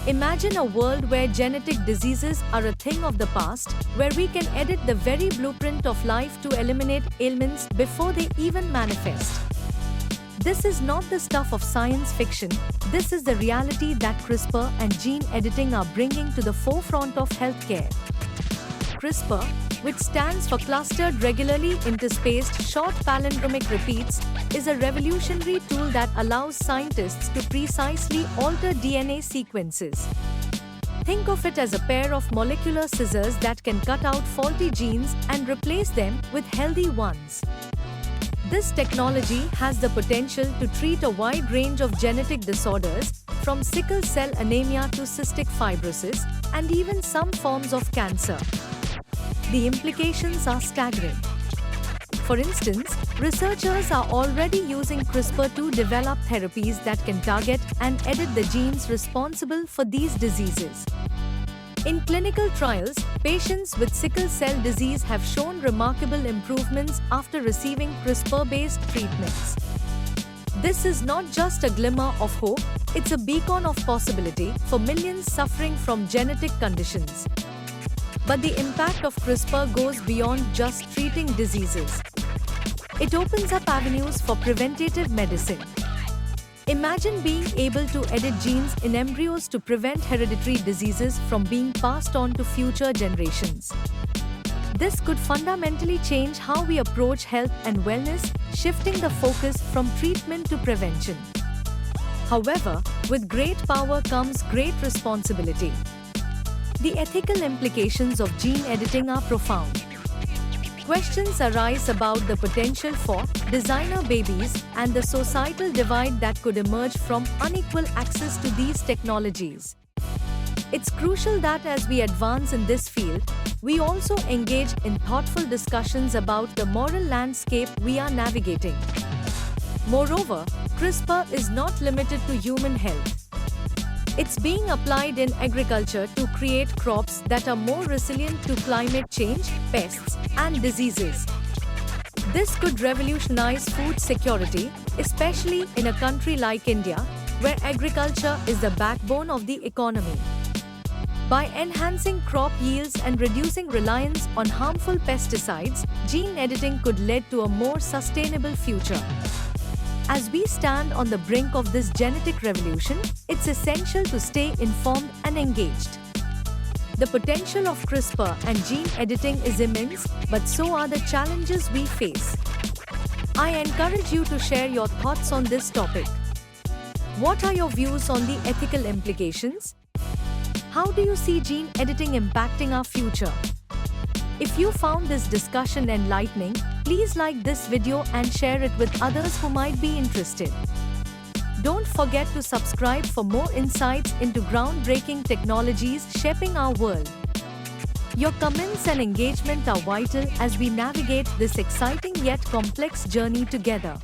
Imagine a world where genetic diseases are a thing of the past, where we can edit the very blueprint of life to eliminate ailments before they even manifest. This is not the stuff of science fiction, this is the reality that CRISPR and gene editing are bringing to the forefront of healthcare. CRISPR, which stands for Clustered Regularly Interspaced Short Palindromic Repeats, is a revolutionary tool that allows scientists to precisely alter DNA sequences. Think of it as a pair of molecular scissors that can cut out faulty genes and replace them with healthy ones. This technology has the potential to treat a wide range of genetic disorders, from sickle cell anemia to cystic fibrosis, and even some forms of cancer. The implications are staggering. For instance, researchers are already using CRISPR to develop therapies that can target and edit the genes responsible for these diseases. In clinical trials, patients with sickle cell disease have shown remarkable improvements after receiving CRISPR-based treatments. This is not just a glimmer of hope, it's a beacon of possibility for millions suffering from genetic conditions. But the impact of CRISPR goes beyond just treating diseases. It opens up avenues for preventative medicine. Imagine being able to edit genes in embryos to prevent hereditary diseases from being passed on to future generations. This could fundamentally change how we approach health and wellness, shifting the focus from treatment to prevention. However, with great power comes great responsibility. The ethical implications of gene editing are profound. Questions arise about the potential for designer babies and the societal divide that could emerge from unequal access to these technologies. It's crucial that as we advance in this field, we also engage in thoughtful discussions about the moral landscape we are navigating. Moreover, CRISPR is not limited to human health. It's being applied in agriculture to create crops that are more resilient to climate change, pests, and diseases. This could revolutionize food security, especially in a country like India, where agriculture is the backbone of the economy. By enhancing crop yields and reducing reliance on harmful pesticides, gene editing could lead to a more sustainable future. As we stand on the brink of this genetic revolution, it's essential to stay informed and engaged. The potential of CRISPR and gene editing is immense, but so are the challenges we face. I encourage you to share your thoughts on this topic. What are your views on the ethical implications? How do you see gene editing impacting our future? If you found this discussion enlightening, please like this video and share it with others who might be interested. Don't forget to subscribe for more insights into groundbreaking technologies shaping our world. Your comments and engagement are vital as we navigate this exciting yet complex journey together.